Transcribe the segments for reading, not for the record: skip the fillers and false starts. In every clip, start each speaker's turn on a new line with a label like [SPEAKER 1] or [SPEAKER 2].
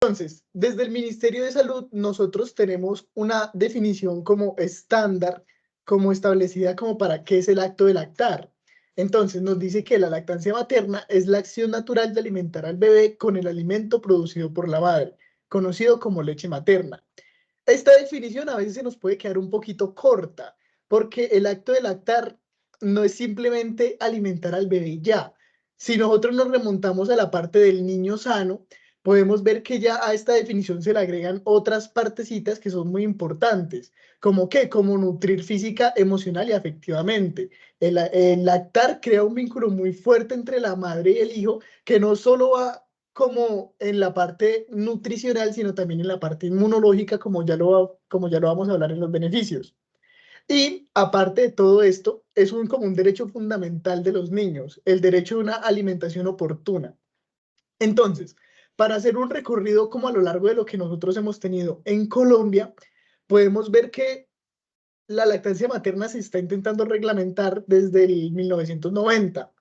[SPEAKER 1] Entonces, desde el Ministerio de Salud, nosotros tenemos una definición como estándar, como establecida como para qué es el acto de lactar. Entonces, nos dice que la lactancia materna es la acción natural de alimentar al bebé con el alimento producido por la madre, conocido como leche materna. Esta definición a veces se nos puede quedar un poquito corta, porque el acto de lactar no es simplemente alimentar al bebé ya. Si nosotros nos remontamos a la parte del niño sano, podemos ver que ya a esta definición se le agregan otras partecitas que son muy importantes, como que, como nutrir física, emocional y afectivamente. El lactar crea un vínculo muy fuerte entre la madre y el hijo, que no solo va como en la parte nutricional, sino también en la parte inmunológica, como ya lo vamos a hablar en los beneficios. Y aparte de todo esto, es como un derecho fundamental de los niños, el derecho a una alimentación oportuna. Entonces, para hacer un recorrido como a lo largo de lo que nosotros hemos tenido en Colombia, podemos ver que la lactancia materna se está intentando reglamentar desde el 1990.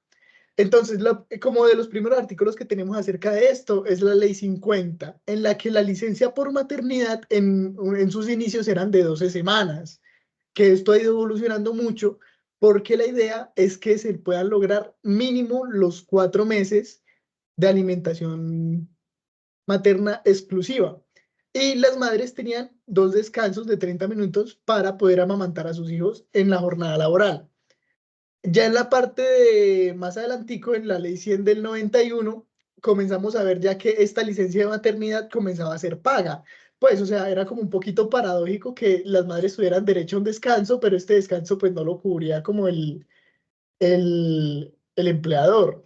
[SPEAKER 1] Entonces, como de los primeros artículos que tenemos acerca de esto es la Ley 50, en la que la licencia por maternidad en sus inicios eran de 12 semanas, que esto ha ido evolucionando mucho porque la idea es que se puedan lograr mínimo los 4 meses de alimentación materna exclusiva. Y las madres tenían 2 descansos de 30 minutos para poder amamantar a sus hijos en la jornada laboral. Ya en la parte de más adelantico, en la ley 100 del 91, comenzamos a ver ya que esta licencia de maternidad comenzaba a ser paga. Pues, o sea, era como un poquito paradójico que las madres tuvieran derecho a un descanso, pero este descanso pues no lo cubría como el empleador.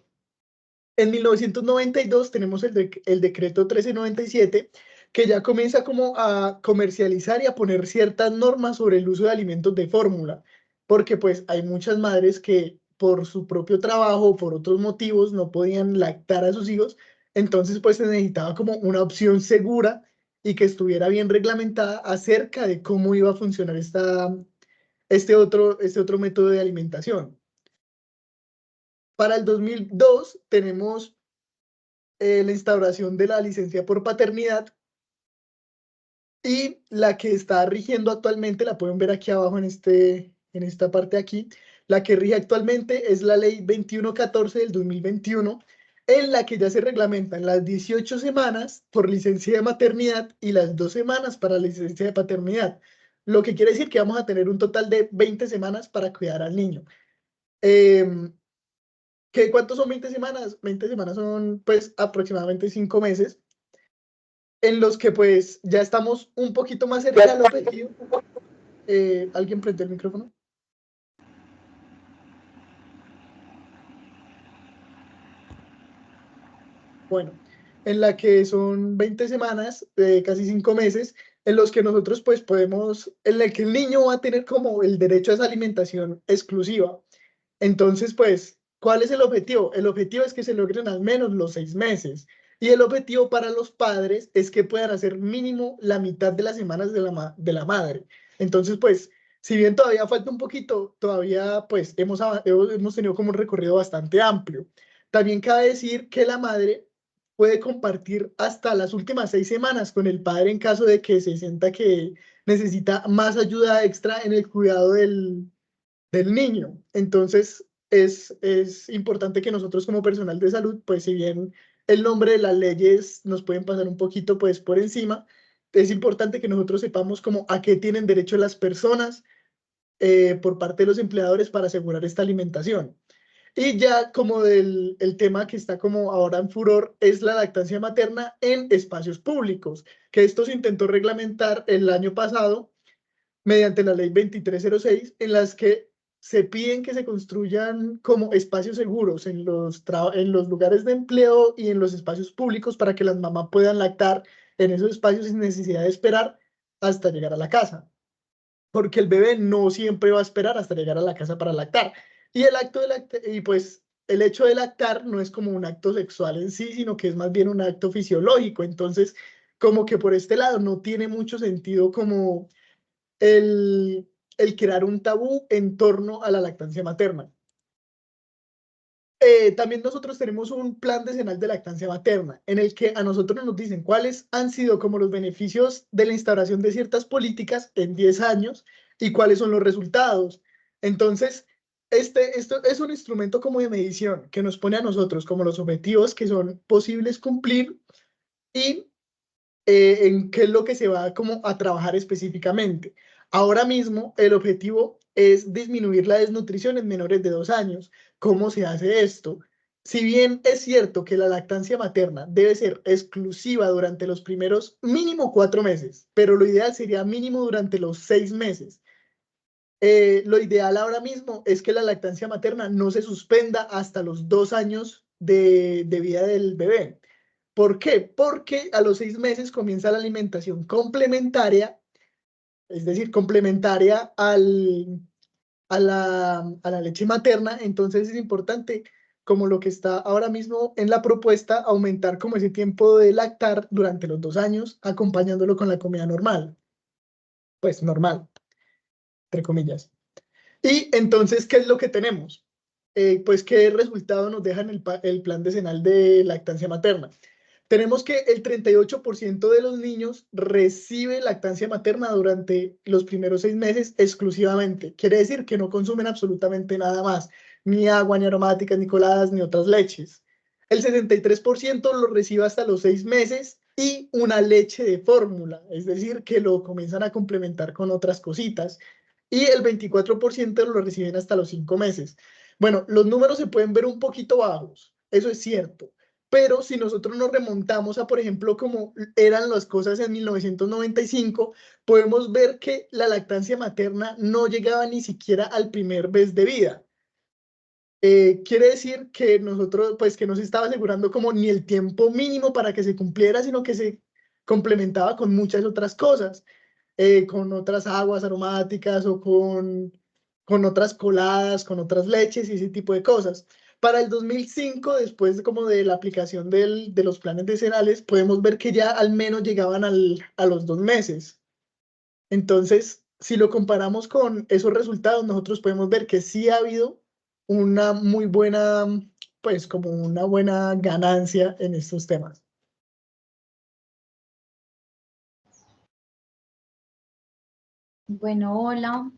[SPEAKER 1] En 1992 tenemos el decreto 1397, que ya comienza como a comercializar y a poner ciertas normas sobre el uso de alimentos de fórmula, porque pues hay muchas madres que por su propio trabajo o por otros motivos no podían lactar a sus hijos, entonces pues se necesitaba como una opción segura y que estuviera bien reglamentada acerca de cómo iba a funcionar este otro método de alimentación. Para el 2002 tenemos la instauración de la licencia por paternidad, y la que está rigiendo actualmente, la pueden ver aquí abajo en esta parte de aquí, la que rige actualmente es la ley 2114 del 2021, en la que ya se reglamentan las 18 semanas por licencia de maternidad y las 2 semanas para licencia de paternidad, lo que quiere decir que vamos a tener un total de 20 semanas para cuidar al niño. Eh, ¿Cuántos son 20 semanas? 20 semanas son pues aproximadamente 5 meses, en los que pues ya estamos un poquito más cerca del objetivo. ¿Alguien prende el micrófono? Bueno, en la que son 20 semanas, casi 5 meses, en los que nosotros pues podemos, en la que el niño va a tener como el derecho a esa alimentación exclusiva. Entonces, pues, ¿cuál es el objetivo? El objetivo es que se logren al menos los 6 meses. Y el objetivo para los padres es que puedan hacer mínimo la mitad de las semanas de la madre. Entonces, pues, si bien todavía falta un poquito, todavía pues hemos tenido como un recorrido bastante amplio. También cabe decir que la madre puede compartir hasta las últimas 6 semanas con el padre en caso de que se sienta que necesita más ayuda extra en el cuidado del niño. Entonces, es importante que nosotros como personal de salud, pues si bien el nombre de las leyes nos pueden pasar un poquito pues por encima, es importante que nosotros sepamos como a qué tienen derecho las personas por parte de los empleadores para asegurar esta alimentación. Y ya como el tema que está como ahora en furor es la lactancia materna en espacios públicos, que esto se intentó reglamentar el año pasado mediante la ley 2306, en las que se piden que se construyan como espacios seguros en los lugares de empleo y en los espacios públicos para que las mamás puedan lactar en esos espacios sin necesidad de esperar hasta llegar a la casa, porque el bebé no siempre va a esperar hasta llegar a la casa para lactar. Y el acto de lactar, y pues el hecho de lactar no es como un acto sexual en sí, sino que es más bien un acto fisiológico. Entonces, como que por este lado no tiene mucho sentido como el, el crear un tabú en torno a la lactancia materna. también nosotros tenemos un plan decenal de lactancia materna en el que a nosotros nos dicen cuáles han sido como los beneficios de la instauración de ciertas políticas en 10 años y cuáles son los resultados. Entonces, esto es un instrumento como de medición que nos pone a nosotros como los objetivos que son posibles cumplir y en qué es lo que se va como a trabajar específicamente. Ahora mismo el objetivo es disminuir la desnutrición en menores de 2 años. ¿Cómo se hace esto? Si bien es cierto que la lactancia materna debe ser exclusiva durante los primeros mínimo 4 meses, pero lo ideal sería mínimo durante los 6 meses. Lo ideal ahora mismo es que la lactancia materna no se suspenda hasta los 2 años de vida del bebé. ¿Por qué? Porque a los 6 meses comienza la alimentación complementaria, es decir, complementaria a la leche materna. Entonces es importante, como lo que está ahora mismo en la propuesta, aumentar como ese tiempo de lactar durante los 2 años, acompañándolo con la comida normal, pues normal, entre comillas. Y entonces, ¿qué es lo que tenemos? Pues, ¿qué resultado nos deja en el plan decenal de lactancia materna? Tenemos que el 38% de los niños recibe lactancia materna durante los primeros 6 meses exclusivamente. Quiere decir que no consumen absolutamente nada más, ni agua, ni aromáticas, ni coladas, ni otras leches. El 63% lo recibe hasta los 6 meses y una leche de fórmula, es decir, que lo comienzan a complementar con otras cositas. Y el 24% lo reciben hasta los 5 meses. Bueno, los números se pueden ver un poquito bajos, eso es cierto, pero si nosotros nos remontamos a, por ejemplo, cómo eran las cosas en 1995, podemos ver que la lactancia materna no llegaba ni siquiera al primer mes de vida. Quiere decir que nosotros, pues que no se estaba asegurando como ni el tiempo mínimo para que se cumpliera, sino que se complementaba con muchas otras cosas, con otras aguas aromáticas o con otras coladas, con otras leches y ese tipo de cosas. Para el 2005, después como de la aplicación de los planes decenales, podemos ver que ya al menos llegaban a los 2 meses. Entonces, si lo comparamos con esos resultados, nosotros podemos ver que sí ha habido una muy buena, pues como una buena ganancia en estos temas.
[SPEAKER 2] Bueno, hola,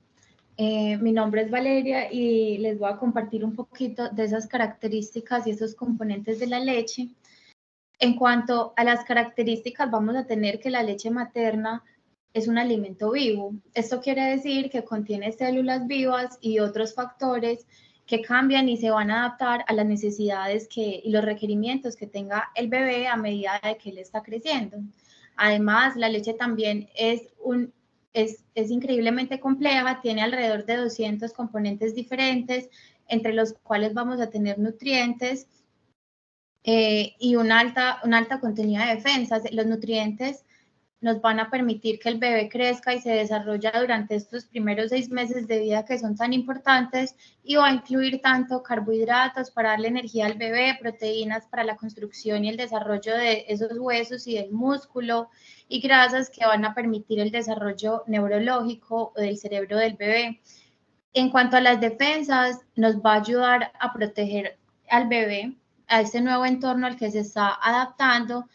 [SPEAKER 2] mi nombre es Valeria y les voy a compartir un poquito de esas características y esos componentes de la leche. En cuanto a las características, vamos a tener que la leche materna es un alimento vivo. Esto quiere decir que contiene células vivas y otros factores que cambian y se van a adaptar a las necesidades y los requerimientos que tenga el bebé a medida de que él está creciendo. Además, la leche también es increíblemente compleja, tiene alrededor de 200 componentes diferentes, entre los cuales vamos a tener nutrientes y una alta contenido de defensas. Los nutrientes nos van a permitir que el bebé crezca y se desarrolle durante estos primeros 6 meses de vida que son tan importantes, y va a incluir tanto carbohidratos para darle energía al bebé, proteínas para la construcción y el desarrollo de esos huesos y del músculo, y grasas que van a permitir el desarrollo neurológico del cerebro del bebé. En cuanto a las defensas, nos va a ayudar a proteger al bebé, a este nuevo entorno al que se está adaptando,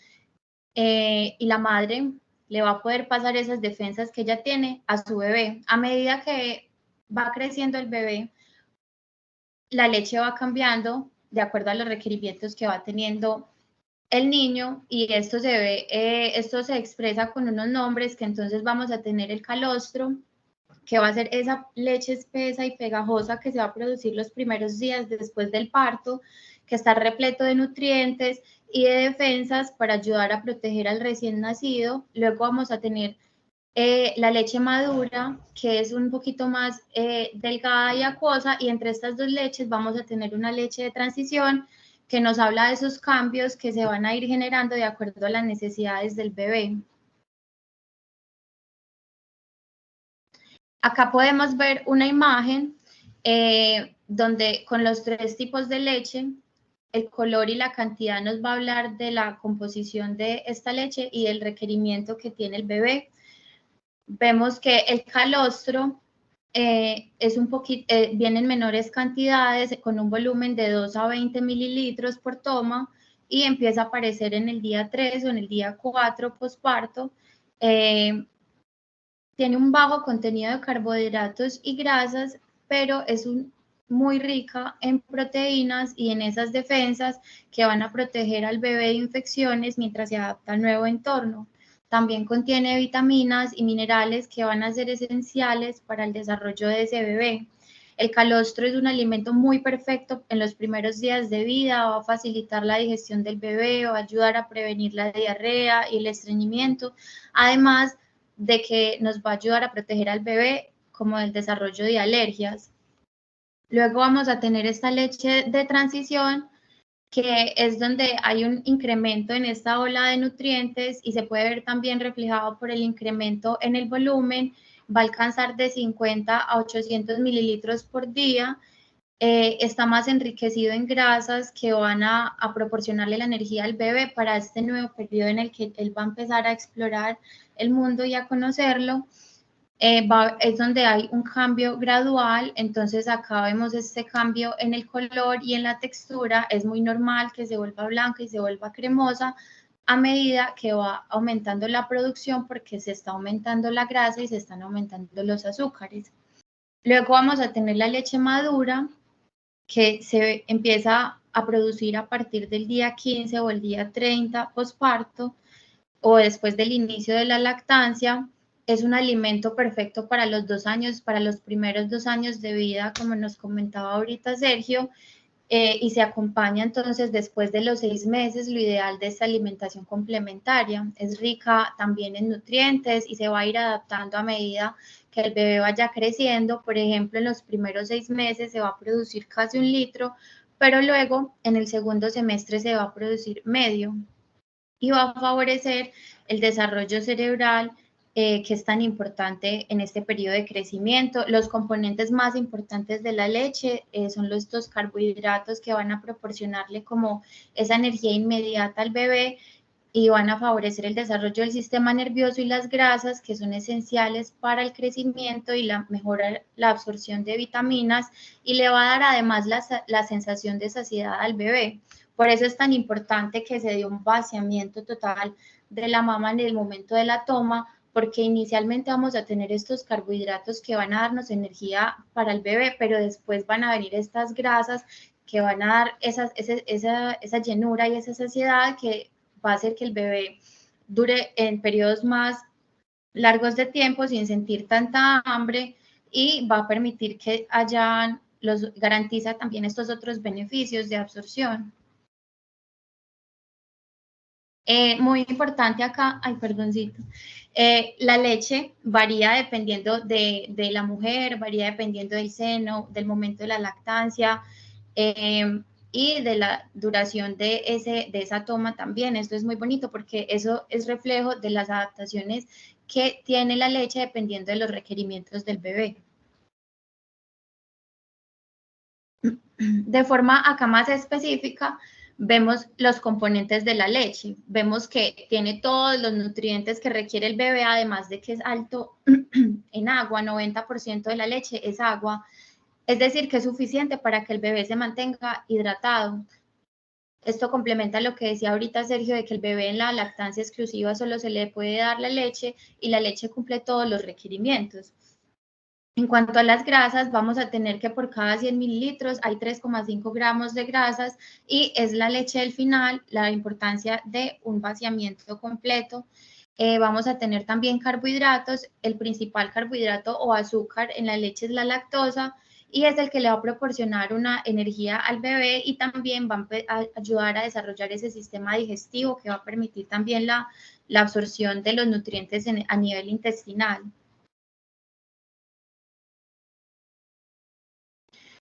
[SPEAKER 2] y la madre le va a poder pasar esas defensas que ella tiene a su bebé. A medida que va creciendo el bebé, la leche va cambiando de acuerdo a los requerimientos que va teniendo el niño, y esto se expresa con unos nombres que entonces vamos a tener: el calostro, que va a ser esa leche espesa y pegajosa que se va a producir los primeros días después del parto, que está repleto de nutrientes y de defensas para ayudar a proteger al recién nacido. Luego vamos a tener la leche madura, que es un poquito más delgada y acuosa, y entre estas dos leches vamos a tener una leche de transición que nos habla de esos cambios que se van a ir generando de acuerdo a las necesidades del bebé. Acá podemos ver una imagen donde con los 3 tipos de leche, el color y la cantidad nos va a hablar de la composición de esta leche y del requerimiento que tiene el bebé. Vemos que el calostro vienen menores cantidades con un volumen de 2 a 20 mililitros por toma y empieza a aparecer en el día 3 o en el día 4 posparto. Tiene un bajo contenido de carbohidratos y grasas, pero es muy rica en proteínas y en esas defensas que van a proteger al bebé de infecciones mientras se adapta al nuevo entorno. También contiene vitaminas y minerales que van a ser esenciales para el desarrollo de ese bebé. El calostro es un alimento muy perfecto en los primeros días de vida, va a facilitar la digestión del bebé, va a ayudar a prevenir la diarrea y el estreñimiento. Además de que nos va a ayudar a proteger al bebé como del desarrollo de alergias. Luego vamos a tener esta leche de transición, que es donde hay un incremento en esta ola de nutrientes y se puede ver también reflejado por el incremento en el volumen, va a alcanzar de 50 a 800 mililitros por día. Está más enriquecido en grasas que van a proporcionarle la energía al bebé para este nuevo periodo en el que él va a empezar a explorar el mundo y a conocerlo. Es donde hay un cambio gradual, entonces acá vemos este cambio en el color y en la textura. Es muy normal que se vuelva blanca y se vuelva cremosa a medida que va aumentando la producción, porque se está aumentando la grasa y se están aumentando los azúcares. Luego vamos a tener la leche madura, que se empieza a producir a partir del día 15 o el día 30 posparto o después del inicio de la lactancia. Es un alimento perfecto para los 2 años, para los primeros 2 años de vida, como nos comentaba ahorita Sergio, y se acompaña entonces después de los 6 meses. Lo ideal de esta alimentación complementaria es rica también en nutrientes y se va a ir adaptando a medida que el bebé vaya creciendo. Por ejemplo, en los primeros 6 meses se va a producir casi 1 litro, pero luego en el segundo semestre se va a producir medio y va a favorecer el desarrollo cerebral, que es tan importante en este periodo de crecimiento. Los componentes más importantes de la leche son estos carbohidratos que van a proporcionarle como esa energía inmediata al bebé y van a favorecer el desarrollo del sistema nervioso, y las grasas, que son esenciales para el crecimiento y la mejora la absorción de vitaminas, y le va a dar además la sensación de saciedad al bebé. Por eso es tan importante que se dé un vaciamiento total de la mama en el momento de la toma, porque inicialmente vamos a tener estos carbohidratos que van a darnos energía para el bebé, pero después van a venir estas grasas que van a dar esa llenura y esa saciedad, que va a hacer que el bebé dure en periodos más largos de tiempo sin sentir tanta hambre, y va a permitir que garantiza también estos otros beneficios de absorción. Muy importante acá, perdoncito, la leche varía dependiendo de la mujer, varía dependiendo del seno, del momento de la lactancia, y de la duración de esa toma también. Esto es muy bonito porque eso es reflejo de las adaptaciones que tiene la leche dependiendo de los requerimientos del bebé. De forma acá más específica, vemos los componentes de la leche. Vemos que tiene todos los nutrientes que requiere el bebé, además de que es alto en agua. 90% de la leche es agua, es decir, que es suficiente para que el bebé se mantenga hidratado. Esto complementa lo que decía ahorita Sergio, de que el bebé en la lactancia exclusiva solo se le puede dar la leche, y la leche cumple todos los requerimientos. En cuanto a las grasas, vamos a tener que por cada 100 mililitros hay 3,5 gramos de grasas, y es la leche del final, la importancia de un vaciamiento completo. Vamos a tener también carbohidratos. El principal carbohidrato o azúcar en la leche es la lactosa, y es el que le va a proporcionar una energía al bebé, y también va a ayudar a desarrollar ese sistema digestivo que va a permitir también la absorción de los nutrientes a nivel intestinal.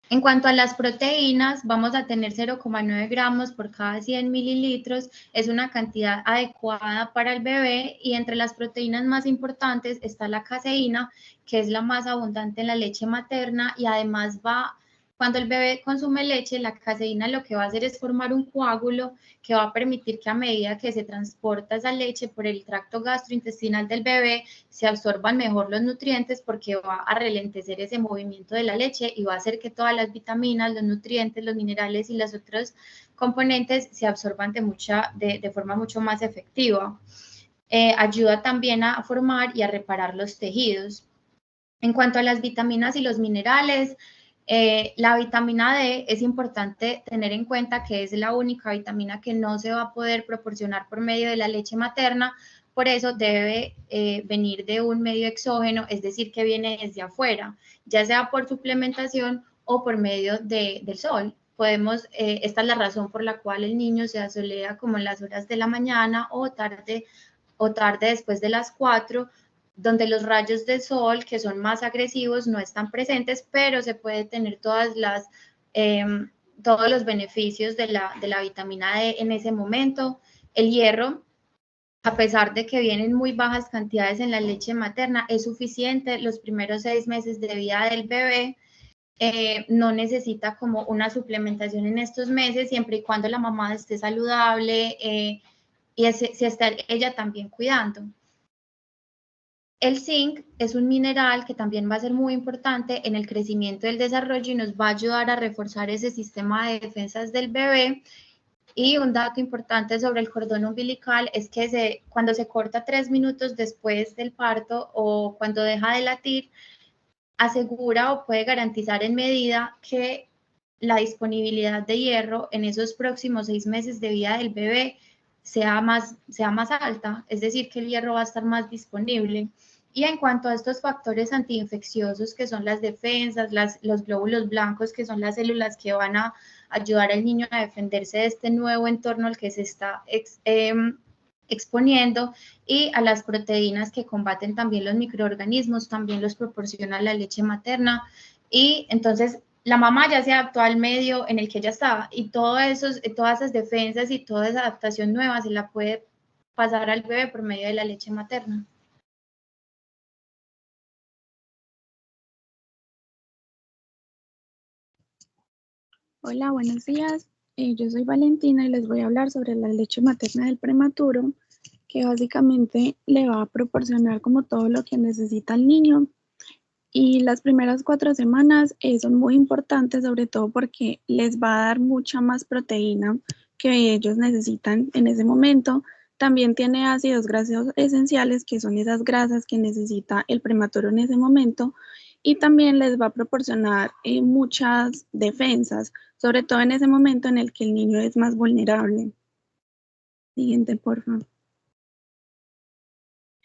[SPEAKER 2] En cuanto a las proteínas, vamos a tener 0,9 gramos por cada 100 mililitros. Es una cantidad adecuada para el bebé, y entre las proteínas más importantes está la caseína, que es la más abundante en la leche materna, y además va Cuando el bebé consume leche, la caseína lo que va a hacer es formar un coágulo que va a permitir que a medida que se transporta esa leche por el tracto gastrointestinal del bebé, se absorban mejor los nutrientes porque va a ralentecer ese movimiento de la leche y va a hacer que todas las vitaminas, los nutrientes, los minerales y los otros componentes se absorban de forma mucho más efectiva. Ayuda también a formar y a reparar los tejidos. En cuanto a las vitaminas y los minerales, la vitamina D es importante tener en cuenta que es la única vitamina que no se va a poder proporcionar por medio de la leche materna, por eso debe venir de un medio exógeno, es decir, que viene desde afuera, ya sea por suplementación o por medio del sol. Esta es la razón por la cual el niño se asolea como en las horas de la mañana o tarde después de las 4, donde los rayos de sol, que son más agresivos, no están presentes, pero se puede tener eh, todos los beneficios de la vitamina D en ese momento. El hierro, a pesar de que vienen muy bajas cantidades en la leche materna, es suficiente los primeros 6 meses de vida del bebé. No necesita como una suplementación en estos meses, siempre y cuando la mamá esté saludable y se está ella también cuidando. El zinc es un mineral que también va a ser muy importante en el crecimiento y el desarrollo y nos va a ayudar a reforzar ese sistema de defensas del bebé. Y un dato importante sobre el cordón umbilical es que cuando se corta 3 minutos después del parto o cuando deja de latir, asegura o puede garantizar en medida que la disponibilidad de hierro en esos próximos 6 meses de vida del bebé sea más alta, es decir, que el hierro va a estar más disponible. Y en cuanto a estos factores antiinfecciosos, que son las defensas, los glóbulos blancos, que son las células que van a ayudar al niño a defenderse de este nuevo entorno al que se está exponiendo, y a las proteínas que combaten también los microorganismos, también los proporciona la leche materna. Y entonces la mamá ya se adaptó al medio en el que ella estaba y todas esas defensas y toda esa adaptación nueva se la puede pasar al bebé por medio de la leche materna.
[SPEAKER 3] Hola, buenos días. Yo soy Valentina y les voy a hablar sobre la leche materna del prematuro, que básicamente le va a proporcionar como todo lo que necesita el niño. Y las primeras 4 semanas son muy importantes, sobre todo porque les va a dar mucha más proteína que ellos necesitan en ese momento. También tiene ácidos grasos esenciales, que son esas grasas que necesita el prematuro en ese momento. Y también les va a proporcionar muchas defensas, sobre todo en ese momento en el que el niño es más vulnerable. Siguiente, por favor.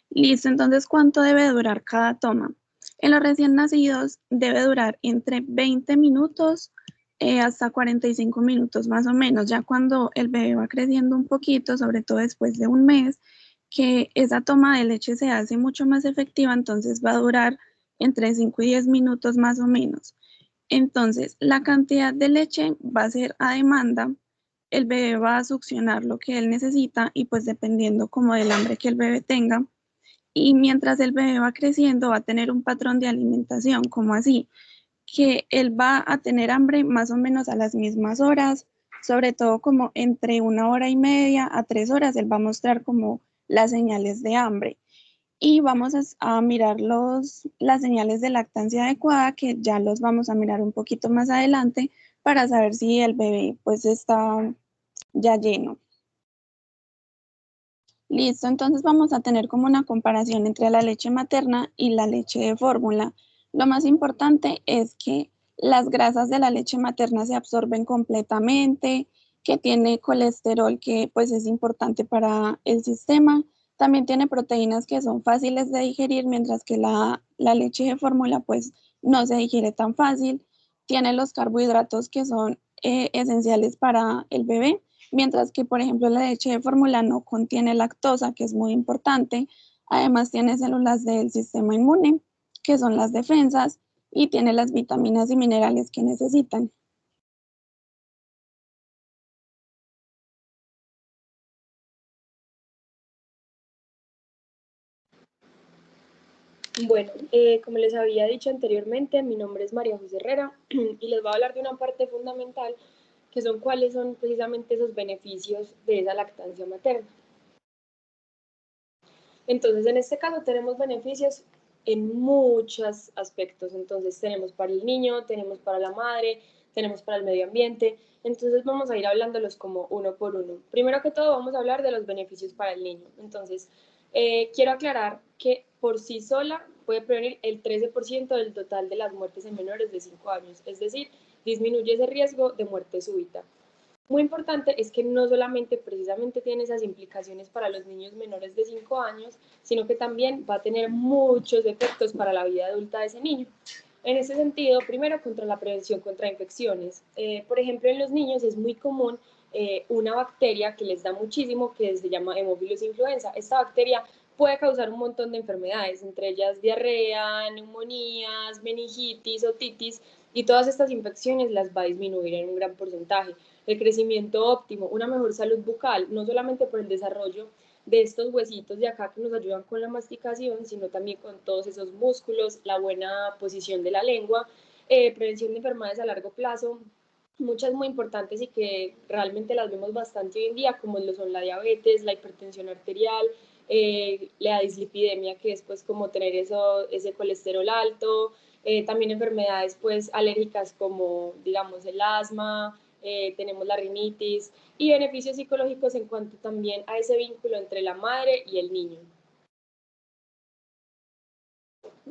[SPEAKER 3] Listo, entonces, ¿cuánto debe durar cada toma? En los recién nacidos debe durar entre 20 minutos hasta 45 minutos más o menos. Ya cuando el bebé va creciendo un poquito, sobre todo después de un mes, que esa toma de leche se hace mucho más efectiva, entonces va a durar entre 5 y 10 minutos más o menos. Entonces, la cantidad de leche va a ser a demanda. El bebé va a succionar lo que él necesita y pues dependiendo como del hambre que el bebé tenga. Y mientras el bebé va creciendo, va a tener un patrón de alimentación, como así, que él va a tener hambre más o menos a las mismas horas, sobre todo como entre 1 hora y media a 3 horas, él va a mostrar como las señales de hambre. Y vamos a mirar las señales de lactancia adecuada, que ya los vamos a mirar un poquito más adelante para saber si el bebé pues está ya lleno. Listo, entonces vamos a tener como una comparación entre la leche materna y la leche de fórmula. Lo más importante es que las grasas de la leche materna se absorben completamente, que tiene colesterol que pues es importante para el sistema. También tiene proteínas que son fáciles de digerir, mientras que la leche de fórmula pues no se digiere tan fácil. Tiene los carbohidratos que son esenciales para el bebé, mientras que, por ejemplo, la leche de fórmula no contiene lactosa, que es muy importante. Además, tiene células del sistema inmune, que son las defensas, y tiene las vitaminas y minerales que necesitan.
[SPEAKER 4] Bueno, como les había dicho anteriormente, mi nombre es María José Herrera y les voy a hablar de una parte fundamental que son cuáles son precisamente esos beneficios de esa lactancia materna. Entonces, en este caso tenemos beneficios en muchos aspectos. Entonces, tenemos para el niño, tenemos para la madre, tenemos para el medio ambiente. Entonces, vamos a ir hablándolos como uno por uno. Primero que todo, vamos a hablar de los beneficios para el niño. Entonces, quiero aclarar que por sí sola puede prevenir el 13% del total de las muertes en menores de 5 años. Es decir, disminuye ese riesgo de muerte súbita. Muy importante es que no solamente precisamente tiene esas implicaciones para los niños menores de 5 años, sino que también va a tener muchos efectos para la vida adulta de ese niño. En ese sentido, primero, contra la prevención contra infecciones. Por ejemplo, en los niños es muy común una bacteria que les da muchísimo, que se llama Haemophilus influenza. Esta bacteria puede causar un montón de enfermedades, entre ellas diarrea, neumonías, meningitis, otitis, y todas estas infecciones las va a disminuir en un gran porcentaje. El crecimiento óptimo, una mejor salud bucal, no solamente por el desarrollo de estos huesitos de acá que nos ayudan con la masticación, sino también con todos esos músculos, la buena posición de la lengua, prevención de enfermedades a largo plazo, muchas muy importantes y que realmente las vemos bastante hoy en día, como lo son la diabetes, la hipertensión arterial, la dislipidemia, que es pues como tener ese colesterol alto, también enfermedades pues alérgicas como digamos el asma, tenemos la rinitis y beneficios psicológicos en cuanto también a ese vínculo entre la madre y el niño.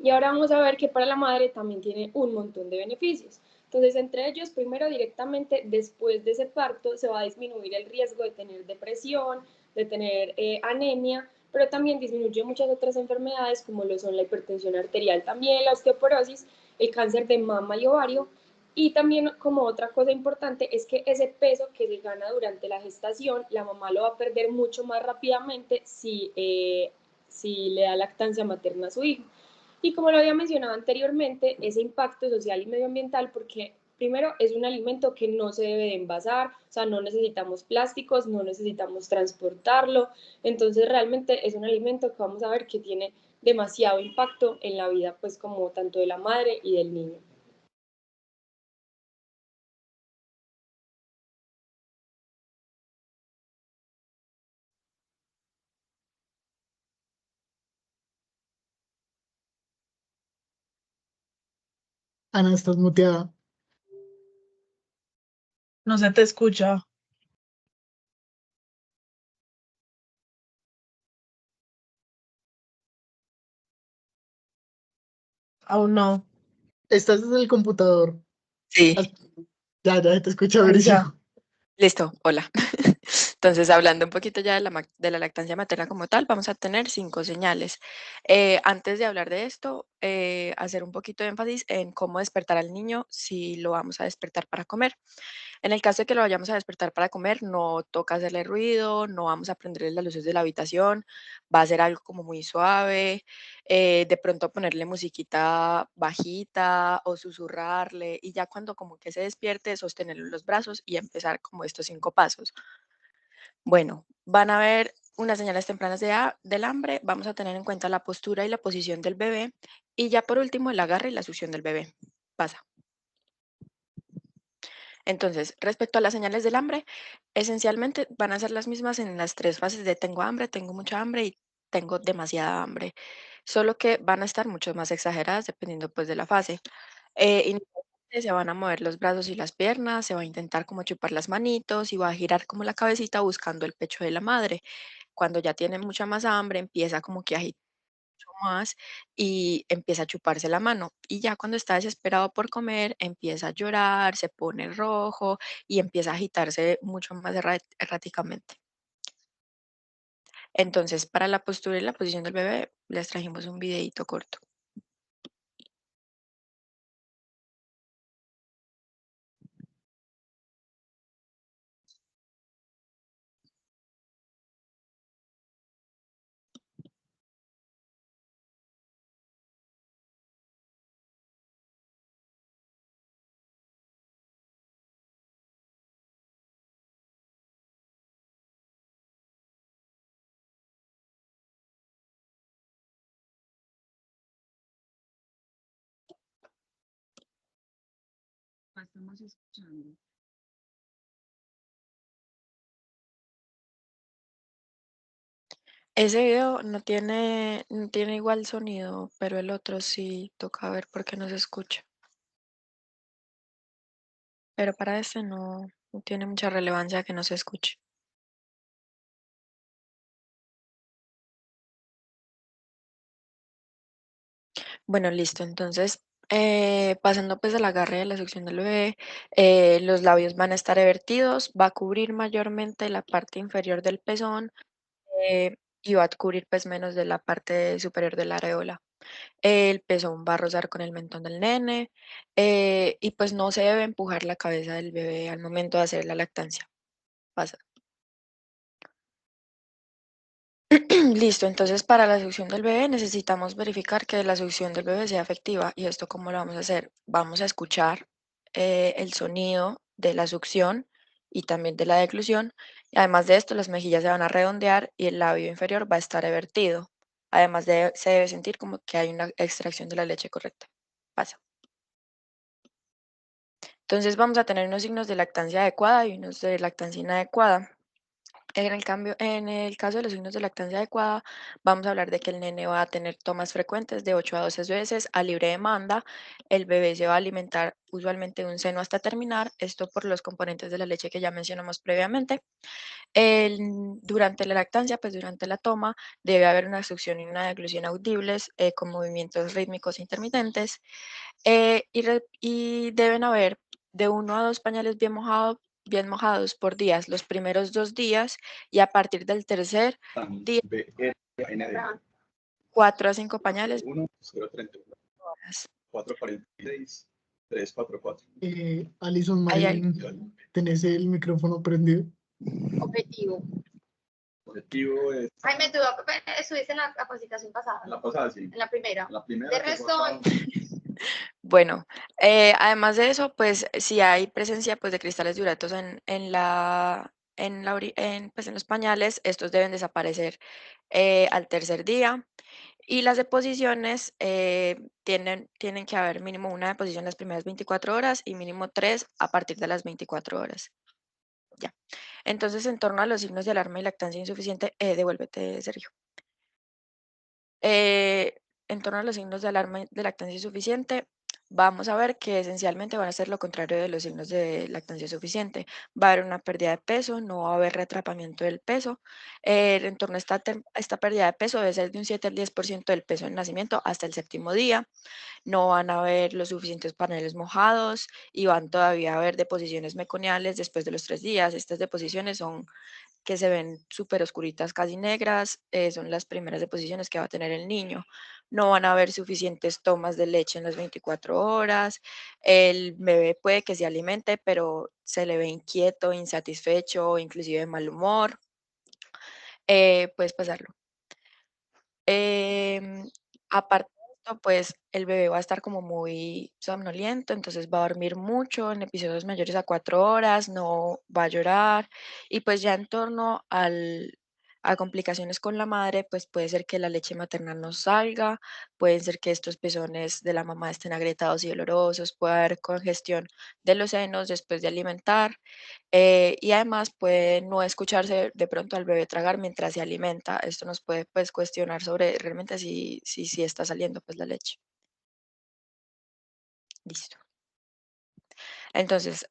[SPEAKER 4] Y ahora vamos a ver que para la madre también tiene un montón de beneficios. Entonces, entre ellos, primero directamente después de ese parto se va a disminuir el riesgo de tener depresión, de tener anemia, pero también disminuye muchas otras enfermedades como lo son la hipertensión arterial, también la osteoporosis, el cáncer de mama y ovario. Y también como otra cosa importante es que ese peso que se gana durante la gestación, la mamá lo va a perder mucho más rápidamente si le da lactancia materna a su hijo. Y como lo había mencionado anteriormente, ese impacto social y medioambiental, porque primero es un alimento que no se debe de envasar, o sea, no necesitamos plásticos, no necesitamos transportarlo, entonces realmente es un alimento que vamos a ver que tiene demasiado impacto en la vida, pues como tanto de la madre y del niño.
[SPEAKER 1] Ana, estás muteada.
[SPEAKER 5] No se te escucha. Aún no.
[SPEAKER 1] Estás desde el computador.
[SPEAKER 6] Sí,
[SPEAKER 1] Ya te escucho,
[SPEAKER 5] Ahí ya.
[SPEAKER 1] Mauricio.
[SPEAKER 6] listo, hola. Entonces, hablando un poquito ya de la lactancia materna como tal, vamos a tener 5 señales. Antes de hablar de esto, hacer un poquito de énfasis en cómo despertar al niño si lo vamos a despertar para comer. En el caso de que lo vayamos a despertar para comer, no toca hacerle ruido, no vamos a prenderle las luces de la habitación, va a ser algo como muy suave, de pronto ponerle musiquita bajita o susurrarle y ya cuando como que se despierte, sostenerlo en los brazos y empezar como estos 5 pasos. Bueno, van a ver unas señales tempranas del hambre, vamos a tener en cuenta la postura y la posición del bebé y ya por último el agarre y la succión del bebé. Pasa. Entonces, respecto a las señales del hambre, esencialmente van a ser las mismas en las 3 fases de tengo hambre, tengo mucha hambre y tengo demasiada hambre, solo que van a estar mucho más exageradas dependiendo pues de la fase. Inicialmente se van a mover los brazos y las piernas, se va a intentar como chupar las manitos y va a girar como la cabecita buscando el pecho de la madre. Cuando ya tiene mucha más hambre, empieza como que a agitar más y empieza a chuparse la mano. Y ya cuando está desesperado por comer, empieza a llorar, se pone rojo y empieza a agitarse mucho más erráticamente. Entonces, para la postura y la posición del bebé, les trajimos un videito corto.
[SPEAKER 3] Acá estamos escuchando.
[SPEAKER 6] Ese video no tiene igual sonido, pero el otro sí toca ver por qué no se escucha. Pero para este no tiene mucha relevancia que no se escuche. Bueno, listo. Entonces, pasando pues del agarre de la succión del bebé, los labios van a estar evertidos, va a cubrir mayormente la parte inferior del pezón, y va a cubrir pues menos de la parte superior de la areola. El pezón va a rozar con el mentón del nene, y pues no se debe empujar la cabeza del bebé al momento de hacer la lactancia. Pasa. Listo, entonces para la succión del bebé necesitamos verificar que la succión del bebé sea efectiva. ¿Y esto cómo lo vamos a hacer? Vamos a escuchar el sonido de la succión y también de la deglución. Y además de esto, las mejillas se van a redondear y el labio inferior va a estar evertido. Además se debe sentir como que hay una extracción de la leche correcta. Pasa. Entonces vamos a tener unos signos de lactancia adecuada y unos de lactancia inadecuada. En el caso de los signos de lactancia adecuada, vamos a hablar de que el nene va a tener tomas frecuentes de 8 a 12 veces a libre demanda. El bebé se va a alimentar usualmente de un seno hasta terminar, esto por los componentes de la leche que ya mencionamos previamente. Durante la lactancia, pues durante la toma, debe haber una succión y una deglución audibles, con movimientos rítmicos intermitentes, y deben haber de 1 a 2 pañales bien mojados por días, los primeros 2 días, y a partir del tercer día, 4 a 5 pañales horas.
[SPEAKER 1] 446, 344. Alison
[SPEAKER 6] Hay al-
[SPEAKER 1] Marilyn, ¿tenés el micrófono prendido?
[SPEAKER 2] Objetivo.
[SPEAKER 1] Objetivo es.
[SPEAKER 2] Jaime, tú estuviste en la capacitación pasada.
[SPEAKER 1] La pasada, sí.
[SPEAKER 2] En la primera.
[SPEAKER 1] La primera.
[SPEAKER 2] De resto,
[SPEAKER 6] Bueno, además de eso, pues si hay presencia pues, de cristales de uratos pues, en los pañales, estos deben desaparecer al tercer día. Y las deposiciones, tienen que haber mínimo una deposición las primeras 24 horas y mínimo 3 a partir de las 24 horas. Ya. Entonces, en torno a los signos de alarma y lactancia insuficiente, devuélvete, Sergio. Eh, en torno a los signos de alarma de lactancia insuficiente, vamos a ver que esencialmente van a ser lo contrario de los signos de lactancia suficiente. Va a haber una pérdida de peso, no va a haber reatrapamiento del peso. En torno a esta pérdida de peso debe ser de un 7 al 10% del peso en nacimiento hasta el 7.º día. No van a haber los suficientes paneles mojados y van todavía a haber deposiciones meconiales después de los 3 días. Estas deposiciones son que se ven súper oscuritas, casi negras, son las primeras deposiciones que va a tener el niño. No van a haber suficientes tomas de leche en las 24 horas. El bebé puede que se alimente, pero se le ve inquieto, insatisfecho, inclusive de mal humor. Puedes pasarlo. Em, Aparte de esto, pues el bebé va a estar como muy somnoliento, entonces va a dormir mucho en episodios mayores a 4 horas, no va a llorar, y pues ya en torno a complicaciones con la madre, pues puede ser que la leche materna no salga, pueden ser que estos pezones de la mamá estén agrietados y dolorosos, puede haber congestión de los senos después de alimentar. Y además puede no escucharse de pronto al bebé tragar mientras se alimenta. Esto nos puede pues cuestionar sobre realmente si está saliendo pues la leche. Listo. Entonces,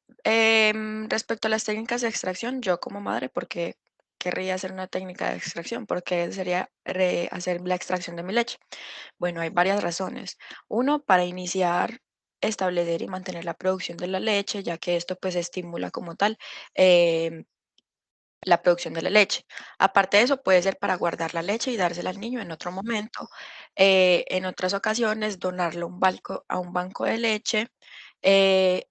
[SPEAKER 6] respecto a las técnicas de extracción, yo como madre, ¿por qué querría hacer una técnica de extracción? Porque sería hacer la extracción de mi leche. Bueno, hay varias razones. Uno, para iniciar, establecer y mantener la producción de la leche, ya que esto pues estimula como tal em, la producción de la leche. Aparte de eso, puede ser para guardar la leche y dársela al niño en otro momento. En otras ocasiones, donarlo a un banco de leche. eh,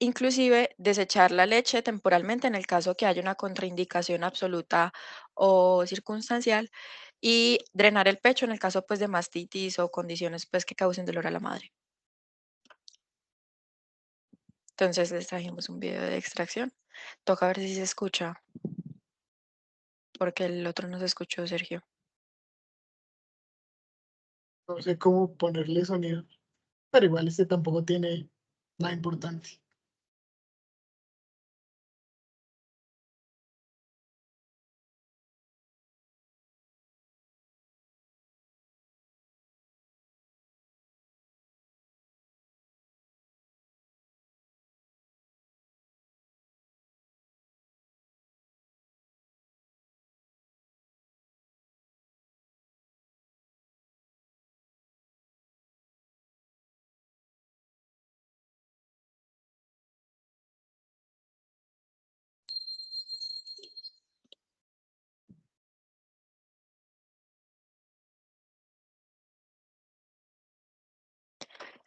[SPEAKER 6] Inclusive desechar la leche temporalmente en el caso que haya una contraindicación absoluta o circunstancial, y drenar el pecho en el caso pues de mastitis o condiciones pues que causen dolor a la madre. Entonces les trajimos un video de extracción. Toca ver si se escucha, porque el otro no se escuchó, Sergio.
[SPEAKER 1] No sé cómo ponerle sonido, pero igual este tampoco tiene la importante.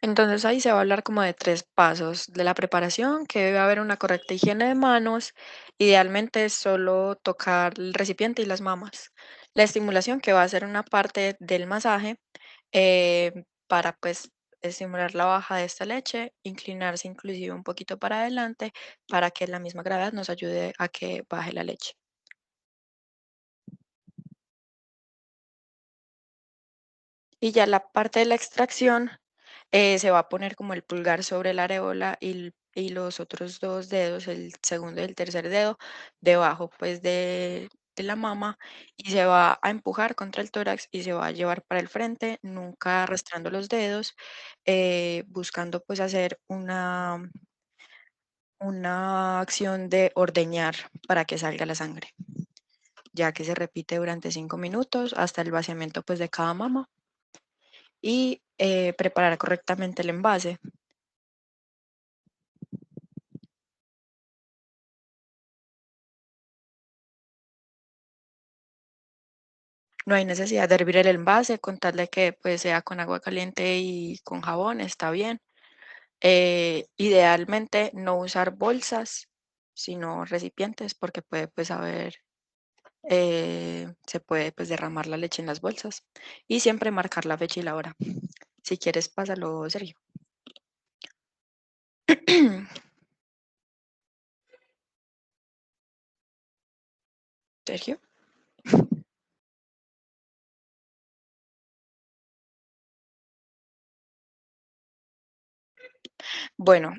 [SPEAKER 6] Entonces ahí se va a hablar como de 3 pasos de la preparación, que debe haber una correcta higiene de manos, idealmente solo tocar el recipiente y las mamas. La estimulación, que va a ser una parte del masaje, para pues estimular la baja de esta leche, inclinarse inclusive un poquito para adelante para que la misma gravedad nos ayude a que baje la leche. Y ya la parte de la extracción, se va a poner como el pulgar sobre la areola y los otros 2 dedos, el segundo y el tercer dedo, debajo, pues, de la mama, y se va a empujar contra el tórax y se va a llevar para el frente, nunca arrastrando los dedos, buscando, pues, hacer una acción de ordeñar para que salga la sangre, ya que se repite durante 5 minutos hasta el vaciamiento, pues, de cada mama y, preparar correctamente el envase. No hay necesidad de hervir el envase, con tal de que, pues, sea con agua caliente y con jabón, está bien. Idealmente no usar bolsas, sino recipientes, porque puede, pues, se puede, pues, derramar la leche en las bolsas. Y siempre marcar la fecha y la hora. Si quieres, pásalo, Sergio. Sergio. Bueno,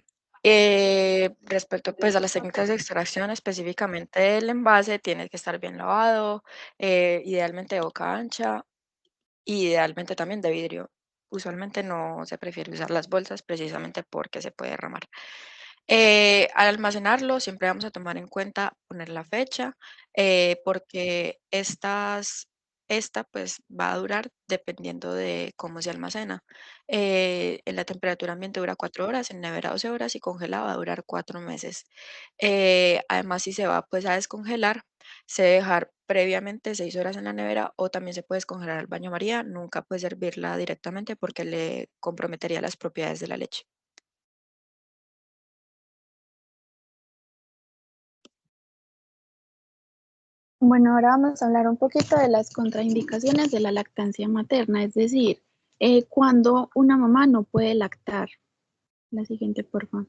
[SPEAKER 6] respecto pues a las técnicas de extracción específicamente del envase, tiene que estar bien lavado, idealmente de boca ancha y idealmente también de vidrio. Usualmente no se prefiere usar las bolsas precisamente porque se puede derramar. Al almacenarlo siempre vamos a tomar en cuenta poner la fecha, porque esta pues va a durar dependiendo de cómo se almacena. En la temperatura ambiente dura 4 horas, en nevera 12 horas y congelada va a durar 4 meses. Además, si se va pues a descongelar, se debe dejar previamente 6 horas en la nevera o también se puede descongelar al baño María. Nunca puede servirla directamente porque le comprometería las propiedades de la leche.
[SPEAKER 3] Bueno, ahora vamos a hablar un poquito de las contraindicaciones de la lactancia materna, es decir, cuando una mamá no puede lactar. La siguiente, por favor.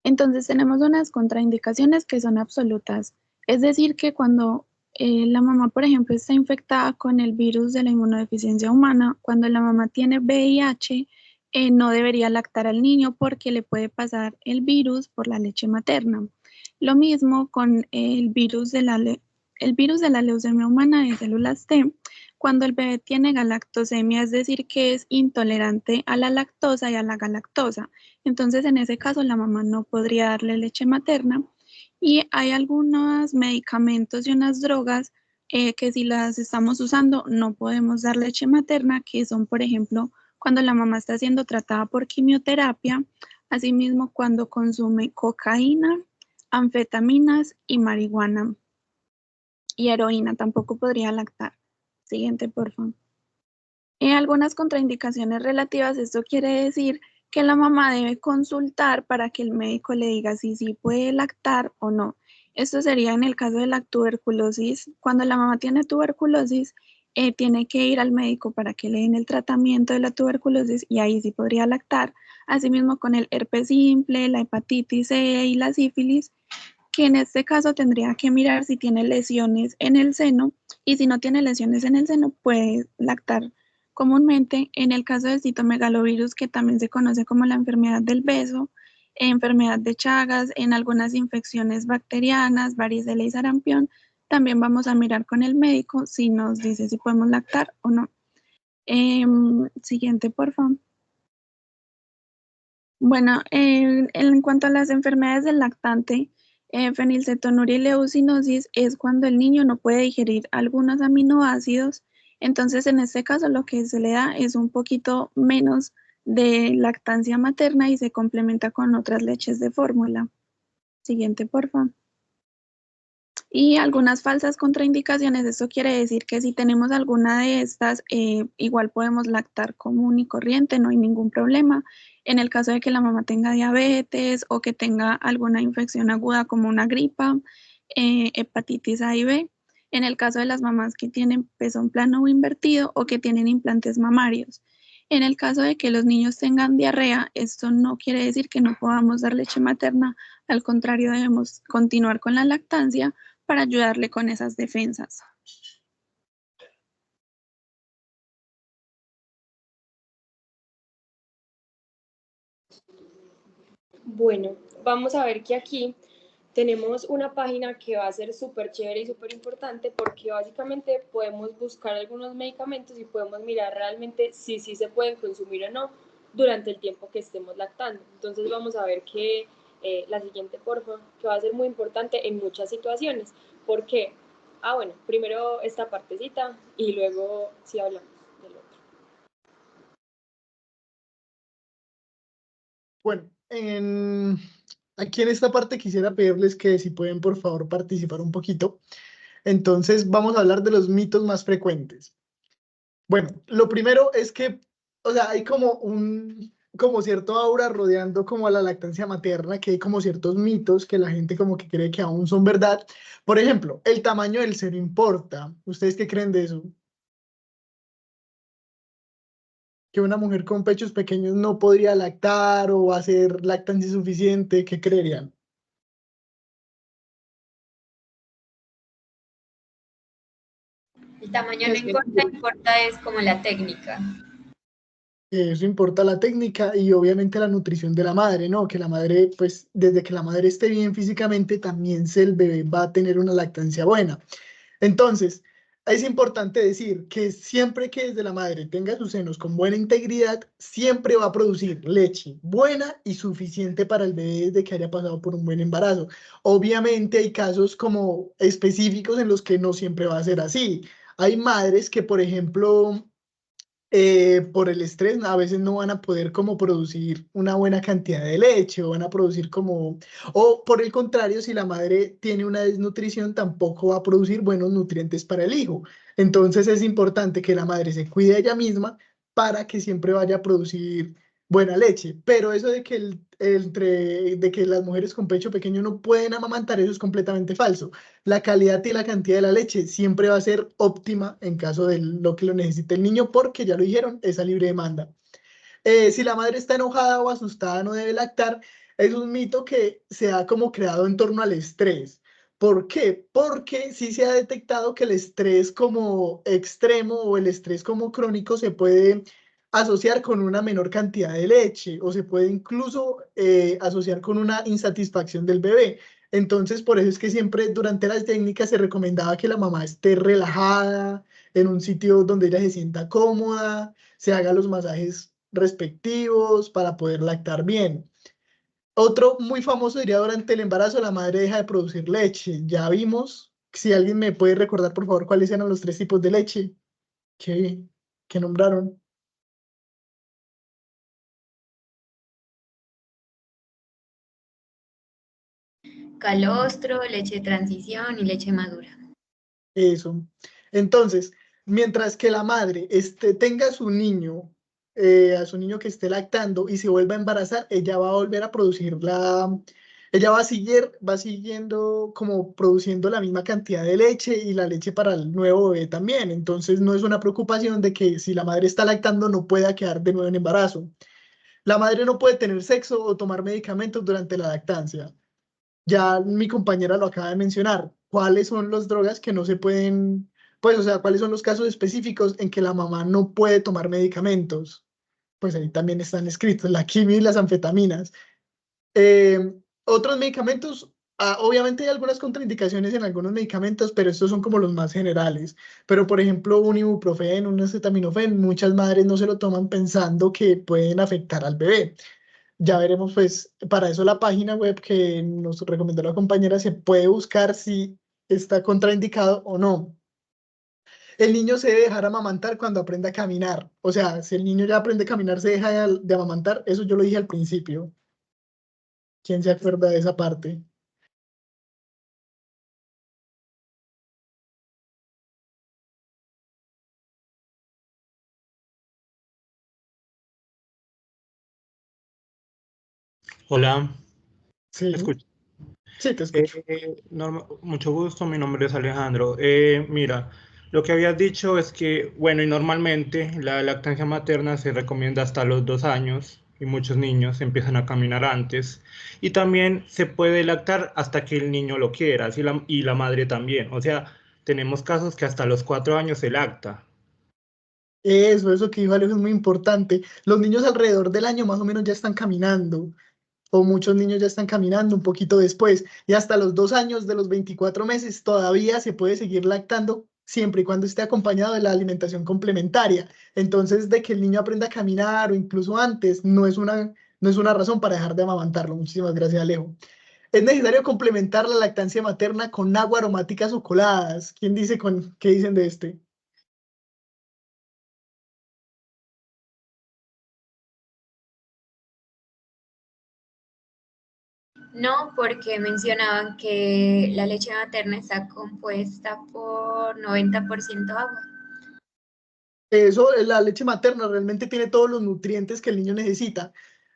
[SPEAKER 3] Entonces tenemos unas contraindicaciones que son absolutas, es decir, que cuando la mamá, por ejemplo, está infectada con el virus de la inmunodeficiencia humana, cuando la mamá tiene VIH, no debería lactar al niño porque le puede pasar el virus por la leche materna. Lo mismo con el virus de la leucemia humana de células T, cuando el bebé tiene galactosemia, es decir, que es intolerante a la lactosa y a la galactosa. Entonces, en ese caso, la mamá no podría darle leche materna. Y hay algunos medicamentos y unas drogas que si las estamos usando no podemos dar leche materna, que son, por ejemplo, cuando la mamá está siendo tratada por quimioterapia, asimismo cuando consume cocaína, anfetaminas y marihuana y heroína, tampoco podría lactar. Siguiente, por favor. Algunas contraindicaciones relativas, esto quiere decir que la mamá debe consultar para que el médico le diga si sí puede lactar o no. Esto sería en el caso de la tuberculosis. Cuando la mamá tiene tuberculosis, tiene que ir al médico para que le den el tratamiento de la tuberculosis y ahí sí podría lactar. Asimismo con el herpes simple, la hepatitis C y la sífilis, que en este caso tendría que mirar si tiene lesiones en el seno y si no tiene lesiones en el seno puede lactar Comúnmente, en el caso del citomegalovirus, que también se conoce como la enfermedad del beso, enfermedad de Chagas, en algunas infecciones bacterianas, varicela y sarampión, también vamos a mirar con el médico si nos dice si podemos lactar o no. Siguiente, por favor. Bueno, en cuanto a las enfermedades del lactante, fenilcetonuria y leucinosis es cuando el niño no puede digerir algunos aminoácidos. Entonces, en este caso, lo que se le da es un poquito menos de lactancia materna y se complementa con otras leches de fórmula. Siguiente, por favor. Y algunas falsas contraindicaciones, esto quiere decir que si tenemos alguna de estas, igual podemos lactar común y corriente, no hay ningún problema. En el caso de que la mamá tenga diabetes o que tenga alguna infección aguda como una gripa, hepatitis A y B. En el caso de las mamás que tienen pezón plano o invertido o que tienen implantes mamarios. En el caso de que los niños tengan diarrea, esto no quiere decir que no podamos dar leche materna, al contrario, debemos continuar con la lactancia para ayudarle con esas defensas.
[SPEAKER 4] Bueno, vamos a ver que aquí tenemos una página que va a ser súper chévere y súper importante porque básicamente podemos buscar algunos medicamentos y podemos mirar realmente si sí se pueden consumir o no durante el tiempo que estemos lactando. Entonces vamos a ver que la siguiente, por favor, que va a ser muy importante en muchas situaciones. ¿Por qué? Bueno, primero esta partecita y luego sí hablamos del otro.
[SPEAKER 1] Bueno, aquí en esta parte quisiera pedirles que si pueden por favor participar un poquito. Entonces vamos a hablar de los mitos más frecuentes. Bueno, lo primero es que, o sea, hay como cierto aura rodeando como a la lactancia materna, que hay como ciertos mitos que la gente como que cree que aún son verdad. Por ejemplo, el tamaño del seno importa. ¿Ustedes qué creen de eso? Que una mujer con pechos pequeños no podría lactar o hacer lactancia suficiente, ¿qué creerían?
[SPEAKER 7] El tamaño no importa, importa es como la técnica.
[SPEAKER 1] Eso importa la técnica y obviamente la nutrición de la madre, ¿no? Que la madre, pues desde que la madre esté bien físicamente, también el bebé va a tener una lactancia buena. Entonces, es importante decir que siempre que desde la madre tenga sus senos con buena integridad, siempre va a producir leche buena y suficiente para el bebé desde que haya pasado por un buen embarazo. Obviamente hay casos como específicos en los que no siempre va a ser así. Hay madres que, por ejemplo, por el estrés a veces no van a poder como producir una buena cantidad de leche o van a producir como, o por el contrario, si la madre tiene una desnutrición, tampoco va a producir buenos nutrientes para el hijo. Entonces es importante que la madre se cuide a ella misma para que siempre vaya a producir buena leche. Pero eso de que, de que las mujeres con pecho pequeño no pueden amamantar, eso es completamente falso. La calidad y la cantidad de la leche siempre va a ser óptima en caso de lo que lo necesite el niño, porque ya lo dijeron, es a libre demanda. Si la madre está enojada o asustada, no debe lactar. Es un mito que se ha como creado en torno al estrés. ¿Por qué? Porque sí se ha detectado que el estrés como extremo o el estrés como crónico se puede asociar con una menor cantidad de leche o se puede incluso asociar con una insatisfacción del bebé. Entonces, por eso es que siempre durante las técnicas se recomendaba que la mamá esté relajada en un sitio donde ella se sienta cómoda, se haga los masajes respectivos para poder lactar bien. Otro muy famoso diría durante el embarazo, la madre deja de producir leche. Ya vimos, si alguien me puede recordar por favor cuáles eran los 3 tipos de leche que nombraron.
[SPEAKER 7] Calostro, leche de transición y leche madura.
[SPEAKER 1] Eso. Entonces, mientras que la madre tenga a su niño que esté lactando y se vuelva a embarazar, ella va a volver a producir ella va siguiendo como produciendo la misma cantidad de leche y la leche para el nuevo bebé también. Entonces, no es una preocupación de que si la madre está lactando no pueda quedar de nuevo en embarazo. La madre no puede tener sexo o tomar medicamentos durante la lactancia. Ya mi compañera lo acaba de mencionar. ¿Cuáles son las drogas que no se pueden Pues, o sea, cuáles son los casos específicos en que la mamá no puede tomar medicamentos. Pues ahí también están escritos, la quimio y las anfetaminas. Otros medicamentos, obviamente hay algunas contraindicaciones en algunos medicamentos, pero estos son como los más generales. Pero, por ejemplo, un ibuprofeno, un acetaminofén, muchas madres no se lo toman pensando que pueden afectar al bebé. Ya veremos, pues, para eso la página web que nos recomendó la compañera se puede buscar si está contraindicado o no. El niño se debe dejar amamantar cuando aprenda a caminar. O sea, si el niño ya aprende a caminar, se deja de amamantar. Eso yo lo dije al principio. ¿Quién se acuerda de esa parte?
[SPEAKER 8] Hola, ¿me
[SPEAKER 1] Sí,
[SPEAKER 8] escuchas?
[SPEAKER 1] sí, te escucho.
[SPEAKER 8] Mucho gusto, mi nombre es Alejandro. Mira, lo que habías dicho es que, bueno, y normalmente la lactancia materna se recomienda hasta los 2 años y muchos niños empiezan a caminar antes. Y también se puede lactar hasta que el niño lo quiera, así y la madre también. O sea, tenemos casos que hasta los 4 años se lacta.
[SPEAKER 1] Eso que dijo Alejo es muy importante. Los niños alrededor del año más o menos ya están caminando, o muchos niños ya están caminando un poquito después, y hasta los 2 años de los 24 meses todavía se puede seguir lactando siempre y cuando esté acompañado de la alimentación complementaria. Entonces, de que el niño aprenda a caminar o incluso antes, no es una razón para dejar de amamantarlo. Muchísimas gracias, Alejo. Es necesario complementar la lactancia materna con agua aromáticas o coladas. ¿Quién dice qué dicen de este?
[SPEAKER 7] No, porque mencionaban que la leche materna está compuesta por 90% agua.
[SPEAKER 1] Eso, la leche materna realmente tiene todos los nutrientes que el niño necesita,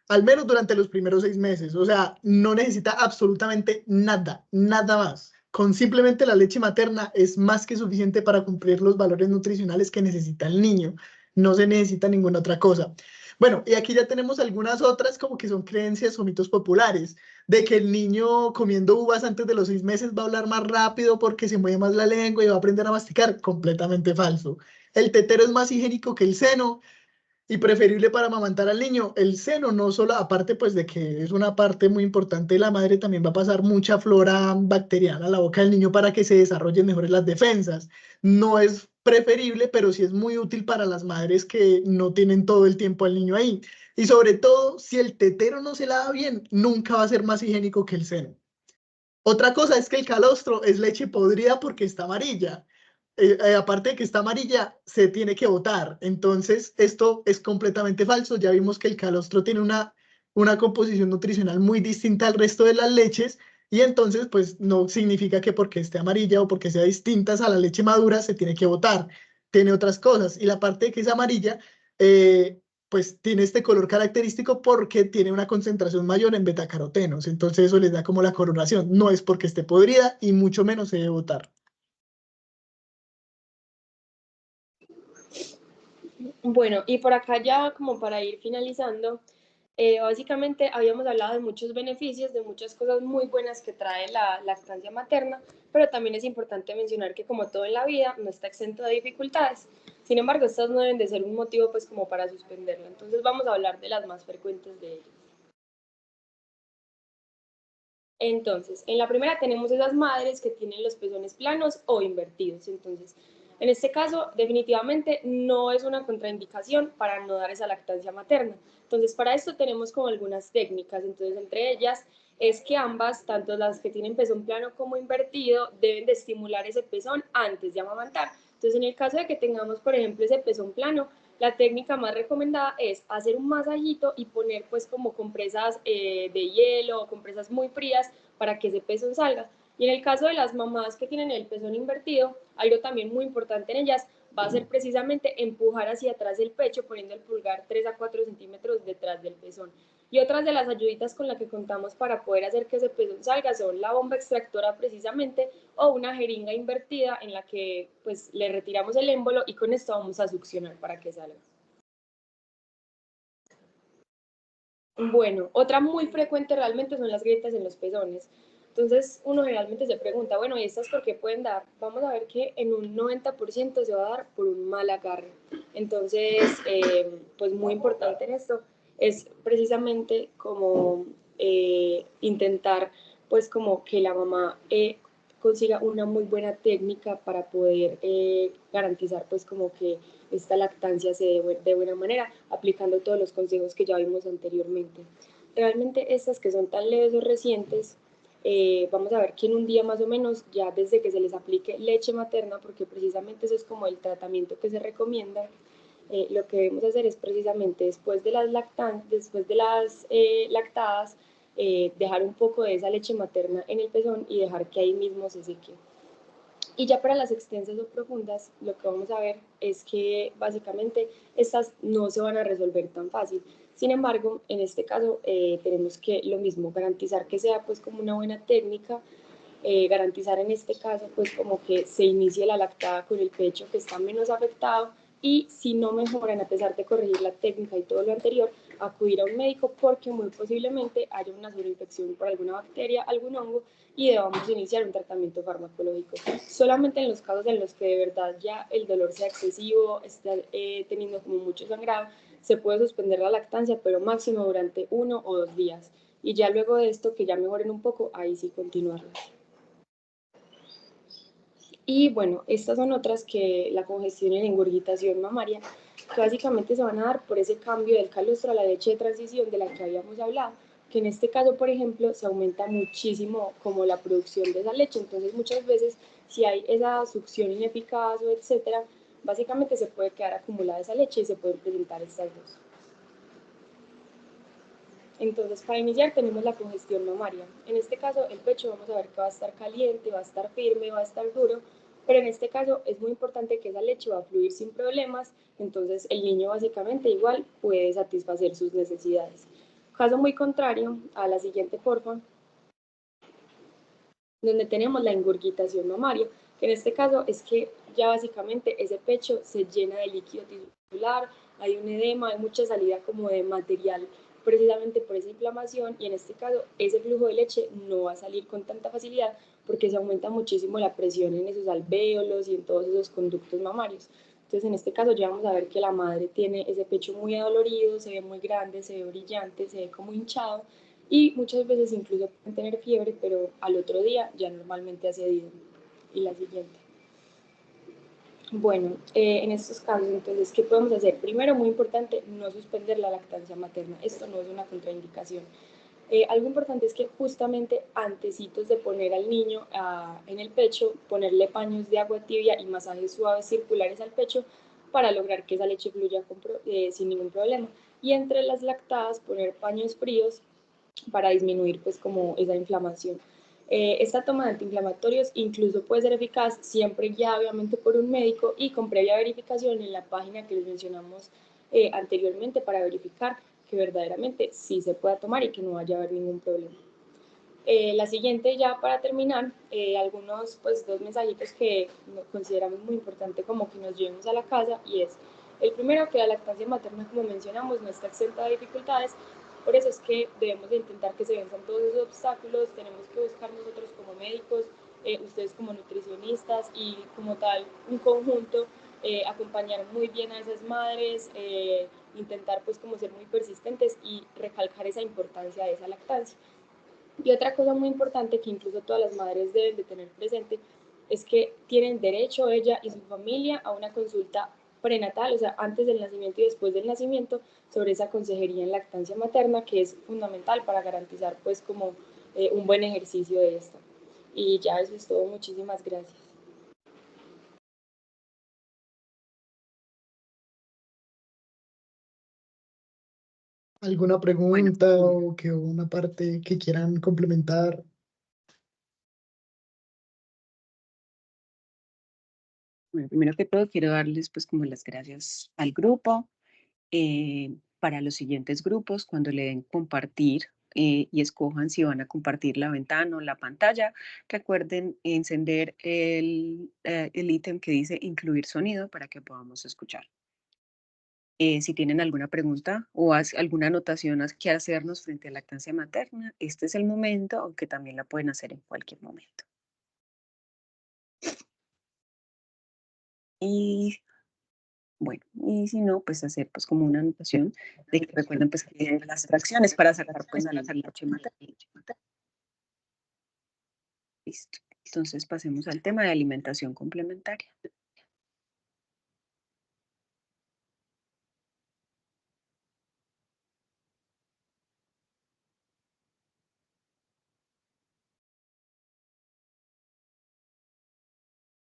[SPEAKER 1] al menos durante los primeros 6 meses. O sea, no necesita absolutamente nada, nada más. Con simplemente la leche materna es más que suficiente para cumplir los valores nutricionales que necesita el niño. No se necesita ninguna otra cosa. Bueno, y aquí ya tenemos algunas otras como que son creencias o mitos populares, de que el niño comiendo uvas antes de los 6 meses va a hablar más rápido porque se mueve más la lengua y va a aprender a masticar. Completamente falso. El tetero es más higiénico que el seno y preferible para amamantar al niño. El seno no solo, aparte pues de que es una parte muy importante de la madre, también va a pasar mucha flora bacteriana a la boca del niño para que se desarrollen mejores las defensas. No es preferible, pero sí es muy útil para las madres que no tienen todo el tiempo al niño ahí. Y sobre todo, si el tetero no se lava bien, nunca va a ser más higiénico que el seno. Otra cosa es que el calostro es leche podrida porque está amarilla. Aparte de que está amarilla, se tiene que botar. Entonces, esto es completamente falso. Ya vimos que el calostro tiene una composición nutricional muy distinta al resto de las leches y entonces, pues, no significa que porque esté amarilla o porque sea distinta a la leche madura, se tiene que botar. Tiene otras cosas. Y la parte de que es amarilla, eh, pues tiene este color característico porque tiene una concentración mayor en betacarotenos. Entonces eso les da como la coloración. No es porque esté podrida y mucho menos se debe botar.
[SPEAKER 4] Bueno, y por acá ya como para ir finalizando, básicamente habíamos hablado de muchos beneficios, de muchas cosas muy buenas que trae la lactancia materna, pero también es importante mencionar que como todo en la vida no está exento de dificultades. Sin embargo, estas no deben de ser un motivo pues como para suspenderlo. Entonces vamos a hablar de las más frecuentes de ellas. Entonces, en la primera tenemos esas madres que tienen los pezones planos o invertidos. Entonces, en este caso, definitivamente no es una contraindicación para no dar esa lactancia materna. Entonces, para esto tenemos como algunas técnicas. Entonces, entre ellas es que ambas, tanto las que tienen pezón plano como invertido, deben de estimular ese pezón antes de amamantar. Entonces, en el caso de que tengamos, por ejemplo, ese pezón plano, la técnica más recomendada es hacer un masajito y poner pues como compresas de hielo o compresas muy frías para que ese pezón salga. Y en el caso de las mamás que tienen el pezón invertido, algo también muy importante en ellas va a ser precisamente empujar hacia atrás el pecho poniendo el pulgar 3 a 4 centímetros detrás del pezón. Y otras de las ayuditas con las que contamos para poder hacer que ese pezón salga son la bomba extractora precisamente o una jeringa invertida en la que pues le retiramos el émbolo y con esto vamos a succionar para que salga. Bueno, otra muy frecuente realmente son las grietas en los pezones. Entonces uno generalmente se pregunta, bueno, ¿y estas por qué pueden dar? Vamos a ver que en un 90% se va a dar por un mal agarre. Entonces, pues muy importante en esto es precisamente como intentar pues como que la mamá consiga una muy buena técnica para poder garantizar pues como que esta lactancia se dé de buena manera, aplicando todos los consejos que ya vimos anteriormente. Realmente estas que son tan leves o recientes, vamos a ver que en un día más o menos, ya desde que se les aplique leche materna, porque precisamente eso es como el tratamiento que se recomienda, lo que debemos hacer es precisamente después de las lactadas, dejar un poco de esa leche materna en el pezón y dejar que ahí mismo se seque. Y ya para las extensas o profundas, lo que vamos a ver es que básicamente estas no se van a resolver tan fácil. Sin embargo, en este caso tenemos que lo mismo, garantizar que sea pues como una buena técnica, garantizar en este caso pues como que se inicie la lactada con el pecho que está menos afectado y si no mejoran a pesar de corregir la técnica y todo lo anterior, acudir a un médico porque muy posiblemente haya una sobreinfección por alguna bacteria, algún hongo y debamos iniciar un tratamiento farmacológico. Solamente en los casos en los que de verdad ya el dolor sea excesivo, esté teniendo como mucho sangrado, se puede suspender la lactancia, pero máximo durante 1 o 2 días. Y ya luego de esto, que ya mejoren un poco, ahí sí continuarla. Y bueno, estas son otras que la congestión y la ingurgitación mamaria, que básicamente se van a dar por ese cambio del calostro a la leche de transición de la que habíamos hablado, que en este caso, por ejemplo, se aumenta muchísimo como la producción de esa leche. Entonces, muchas veces, si hay esa succión ineficaz o etcétera, básicamente se puede quedar acumulada esa leche y se pueden presentar estas dos. Entonces, para iniciar tenemos la congestión mamaria. En este caso, el pecho vamos a ver que va a estar caliente, va a estar firme, va a estar duro, pero en este caso es muy importante que esa leche va a fluir sin problemas, entonces el niño básicamente igual puede satisfacer sus necesidades. Caso muy contrario a la siguiente, porfa, donde tenemos la ingurgitación mamaria, que en este caso es que ya básicamente ese pecho se llena de líquido tisular, hay un edema, hay mucha salida como de material precisamente por esa inflamación y en este caso ese flujo de leche no va a salir con tanta facilidad porque se aumenta muchísimo la presión en esos alvéolos y en todos esos conductos mamarios. Entonces en este caso ya vamos a ver que la madre tiene ese pecho muy adolorido, se ve muy grande, se ve brillante, se ve como hinchado y muchas veces incluso pueden tener fiebre, pero al otro día ya normalmente ha cedido. Y la siguiente. Bueno, en estos casos, entonces, ¿qué podemos hacer? Primero, muy importante, no suspender la lactancia materna. Esto no es una contraindicación. Algo importante es que justamente antecitos de poner al niño en el pecho, ponerle paños de agua tibia y masajes suaves circulares al pecho para lograr que esa leche fluya sin ningún problema. Y entre las lactadas, poner paños fríos para disminuir pues como esa inflamación. Esta toma de antiinflamatorios incluso puede ser eficaz siempre guiada obviamente por un médico y con previa verificación en la página que les mencionamos anteriormente para verificar que verdaderamente sí se pueda tomar y que no vaya a haber ningún problema. La siguiente ya para terminar, algunos pues 2 mensajitos que consideramos muy importante como que nos llevemos a la casa y es el primero que la lactancia materna como mencionamos no está exenta de dificultades, por eso es que debemos de intentar que se venzan todos esos obstáculos, tenemos que buscar nosotros como médicos, ustedes como nutricionistas y como tal un conjunto, acompañar muy bien a esas madres, intentar pues como ser muy persistentes y recalcar esa importancia de esa lactancia. Y otra cosa muy importante que incluso todas las madres deben de tener presente es que tienen derecho ella y su familia a una consulta prenatal, o sea, antes del nacimiento y después del nacimiento, sobre esa consejería en lactancia materna que es fundamental para garantizar pues como un buen ejercicio de esta. Y ya eso es todo, muchísimas gracias.
[SPEAKER 1] ¿Alguna pregunta o que una parte que quieran complementar?
[SPEAKER 9] Bueno, primero que todo quiero darles pues como las gracias al grupo. Para los siguientes grupos, cuando le den compartir y escojan si van a compartir la ventana o la pantalla, recuerden encender el ítem que dice incluir sonido para que podamos escuchar. Si tienen alguna pregunta o alguna anotación que hacernos frente a la lactancia materna, este es el momento, aunque también la pueden hacer en cualquier momento. Y bueno, y si no, pues hacer pues como una anotación de que recuerden pues que las fracciones para sacar pues a la leche materna. Listo. Entonces pasemos al tema de alimentación complementaria.